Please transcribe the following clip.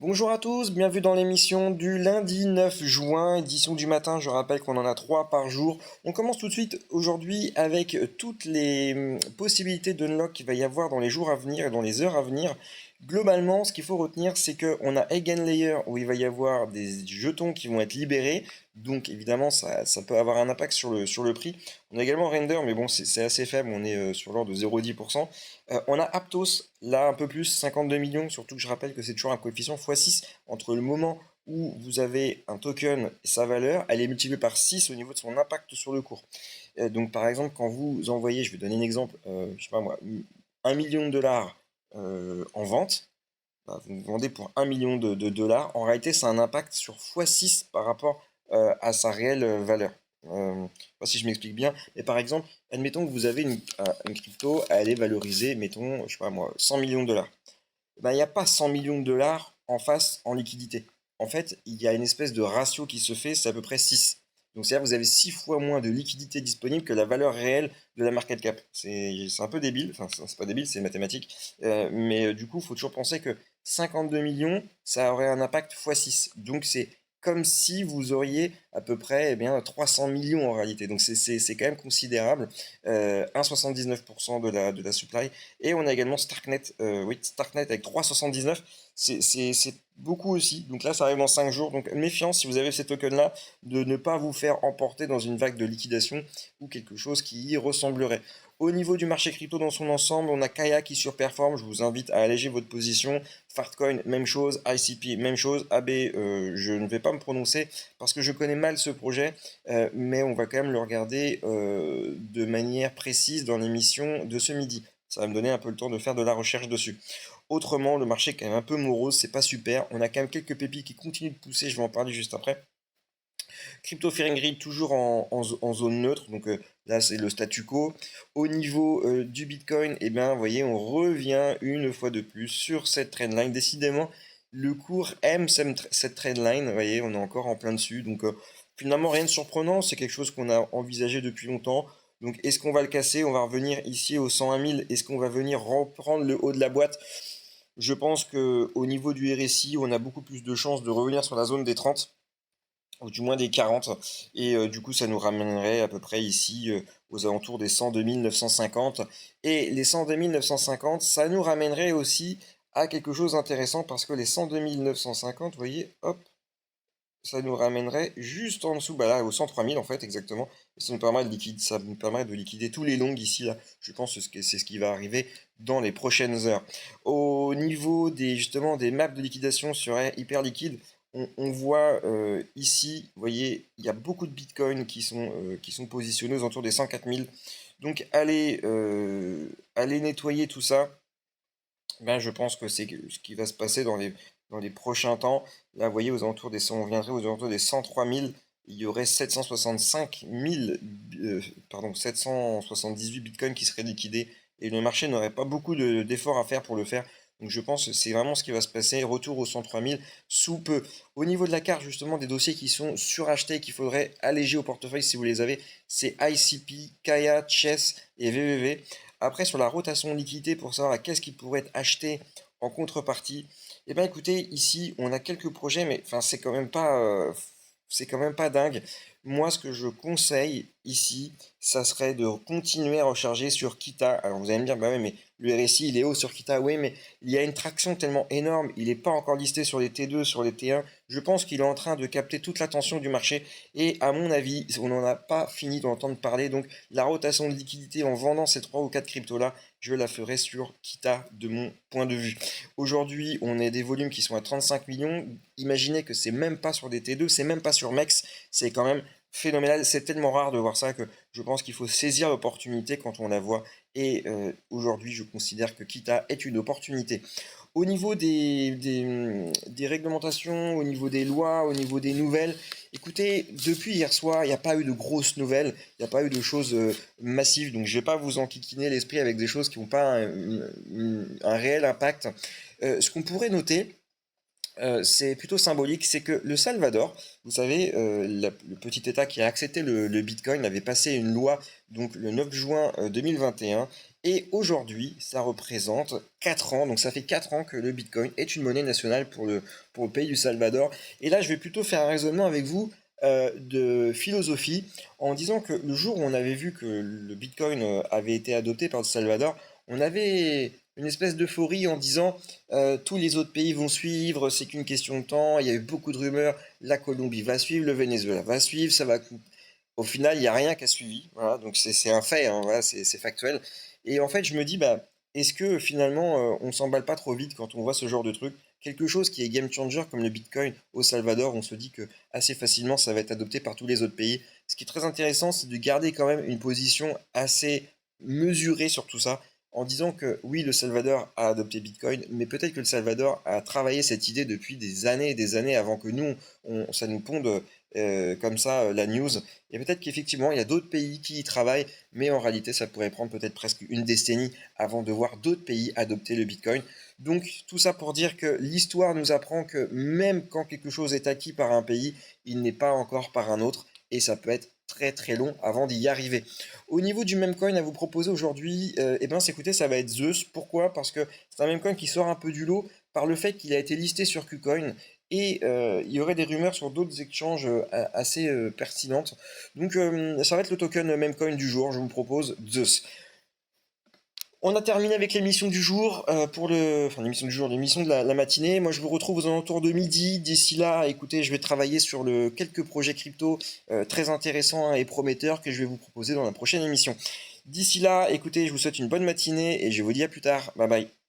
Bonjour à tous, bienvenue dans l'émission du lundi 9 juin, édition du matin. Je rappelle qu'on en a 3 par jour. On commence tout de suite aujourd'hui avec toutes les possibilités d'unlock qu'il va y avoir dans les jours à venir et dans les heures à venir. Globalement, ce qu'il faut retenir, c'est qu'on a Eigenlayer où il va y avoir des jetons qui vont être libérés. Donc évidemment, ça peut avoir un impact sur le prix. On a également Render, mais bon, c'est assez faible, on est sur l'ordre de 0,10%. On a Aptos, là un peu plus, 52 millions, surtout que je rappelle que c'est toujours un coefficient x6 entre le moment où vous avez un token et sa valeur, elle est multipliée par 6 au niveau de son impact sur le cours. Donc par exemple, quand vous envoyez, je vais donner un exemple, je sais pas moi, 1 million de dollars en vente, bah, vous vendez pour 1 million de dollars, en réalité ça a un impact sur x6 par rapport à sa réelle valeur. Je sais pas si je m'explique bien, mais par exemple, admettons que vous avez une crypto, elle est valorisée, mettons, je sais pas moi, 100 millions de dollars. Ben, il n'y a pas 100 millions de dollars en face en liquidité. En fait, il y a une espèce de ratio qui se fait, c'est à peu près 6. Donc c'est-à-dire que vous avez 6 fois moins de liquidité disponible que la valeur réelle de la market cap. C'est un peu débile, enfin c'est pas débile, c'est mathématique. Mais du coup, il faut toujours penser que 52 millions, ça aurait un impact x 6. Donc c'est comme si vous auriez à peu près 300 millions en réalité. Donc c'est quand même considérable. 1,79% de la supply. Et on a également Starknet, oui, Starknet avec 3,79. C'est beaucoup aussi. Donc là, ça arrive en 5 jours. Donc méfiance si vous avez ces tokens-là de ne pas vous faire emporter dans une vague de liquidation ou quelque chose qui y ressemblerait. Au niveau du marché crypto dans son ensemble, on a Kaya qui surperforme. Je vous invite à alléger votre position. Fartcoin, même chose. ICP, même chose. AB, je ne vais pas me prononcer parce que je connais mal ce projet, mais on va quand même le regarder de manière précise dans l'émission de ce midi. Ça va me donner un peu le temps de faire de la recherche dessus. Autrement, le marché est quand même un peu morose, c'est pas super. On a quand même quelques pépites qui continuent de pousser, je vais en parler juste après. Crypto Fearing Grid toujours en zone neutre, donc là c'est le statu quo. Au niveau du Bitcoin, eh bien, vous voyez, on revient une fois de plus sur cette trendline. Décidément, le cours aime cette trendline, vous voyez, on est encore en plein dessus. Donc finalement, rien de surprenant, c'est quelque chose qu'on a envisagé depuis longtemps. Donc est-ce qu'on va le casser? On va revenir ici au 101 000. Est-ce qu'on va venir reprendre le haut de la boîte? Je pense qu'au niveau du RSI, on a beaucoup plus de chances de revenir sur la zone des 30 ou du moins des 40. Et du coup, ça nous ramènerait à peu près ici aux alentours des 102 950. Et les 102 950, ça nous ramènerait aussi à quelque chose d'intéressant parce que les 102 950, vous voyez, hop, ça nous ramènerait juste en dessous, bah là, aux 103 000 en fait, exactement. Et ça nous permet de liquider tous les longs ici, là. Je pense que c'est ce qui va arriver dans les prochaines heures. Au niveau justement, des maps de liquidation sur Hyper Liquide, on voit ici, vous voyez, il y a beaucoup de bitcoins qui sont positionnés aux alentours des 104 000. Donc, allez nettoyer tout ça. Ben, je pense que c'est ce qui va se passer dans les prochains temps. Là, vous voyez, on viendrait aux alentours des 103 000. Il y aurait 765 000, pardon, 778 bitcoins qui seraient liquidés. Et le marché n'aurait pas beaucoup d'efforts à faire pour le faire. Donc je pense que c'est vraiment ce qui va se passer. Retour aux 103 000 sous peu. Au niveau de la carte, justement, des dossiers qui sont surachetés, qu'il faudrait alléger au portefeuille si vous les avez, c'est ICP, Kaya, Chess et VVV. Après, sur la rotation de liquidité, pour savoir qu'est-ce qui pourrait être acheté en contrepartie, eh bien écoutez, ici, on a quelques projets, mais enfin, c'est quand même pas dingue. Moi, ce que je conseille ici, ça serait de continuer à recharger sur Kita. Alors vous allez me dire, bah oui, mais le RSI, il est haut sur Kita. Oui, mais il y a une traction tellement énorme. Il n'est pas encore listé sur les T2, sur les T1. Je pense qu'il est en train de capter toute l'attention du marché. Et à mon avis, on n'en a pas fini d'entendre parler. Donc la rotation de liquidité en vendant ces 3 ou 4 cryptos-là, je la ferai sur Kita de mon point de vue. Aujourd'hui, on a des volumes qui sont à 35 millions. Imaginez que c'est même pas sur des T2, c'est même pas sur MEX. C'est quand même phénoménal. C'est tellement rare de voir ça que je pense qu'il faut saisir l'opportunité quand on la voit. Et aujourd'hui, je considère que Kita est une opportunité. Au niveau des réglementations, au niveau des lois, au niveau des nouvelles, écoutez, depuis hier soir, il n'y a pas eu de grosses nouvelles, il n'y a pas eu de choses massives, donc je ne vais pas vous enquiquiner l'esprit avec des choses qui n'ont pas un réel impact. Ce qu'on pourrait noter, c'est plutôt symbolique, c'est que le Salvador, vous savez, le petit État qui a accepté le Bitcoin avait passé une loi donc le 9 juin 2021 Et aujourd'hui, ça représente 4 ans, donc ça fait 4 ans que le Bitcoin est une monnaie nationale pour le pays du Salvador. Et là, je vais plutôt faire un raisonnement avec vous de philosophie en disant que le jour où on avait vu que le Bitcoin avait été adopté par le Salvador, on avait une espèce d'euphorie en disant tous les autres pays vont suivre, c'est qu'une question de temps. Il y a eu beaucoup de rumeurs, la Colombie va suivre, le Venezuela va suivre, ça va. Au final, il n'y a rien qui a suivi. Voilà, donc c'est un fait, hein, voilà, c'est factuel. Et en fait, je me dis, bah, est-ce que finalement, on s'emballe pas trop vite quand on voit ce genre de truc? Quelque chose qui est game changer comme le Bitcoin au Salvador, on se dit que assez facilement ça va être adopté par tous les autres pays. Ce qui est très intéressant, c'est de garder quand même une position assez mesurée sur tout ça, en disant que oui, le Salvador a adopté Bitcoin, mais peut-être que le Salvador a travaillé cette idée depuis des années et des années avant que nous, ça nous ponde comme ça la news. Et peut-être qu'effectivement, il y a d'autres pays qui y travaillent, mais en réalité, ça pourrait prendre peut-être presque une décennie avant de voir d'autres pays adopter le Bitcoin. Donc, tout ça pour dire que l'histoire nous apprend que même quand quelque chose est acquis par un pays, il n'est pas encore par un autre, et ça peut être très très long avant d'y arriver. Au niveau du meme coin à vous proposer aujourd'hui, eh ben, écoutez, ça va être Zeus. Pourquoi? Parce que c'est un meme coin qui sort un peu du lot par le fait qu'il a été listé sur KuCoin et il y aurait des rumeurs sur d'autres exchanges assez pertinentes. Donc ça va être le token memecoin du jour, je vous propose Zeus. On a terminé avec l'émission du jour, enfin l'émission du jour, l'émission de la matinée. Moi je vous retrouve aux alentours de midi. D'ici là, écoutez, je vais travailler sur quelques projets crypto très intéressants et prometteurs que je vais vous proposer dans la prochaine émission. D'ici là, écoutez, je vous souhaite une bonne matinée et je vous dis à plus tard. Bye bye.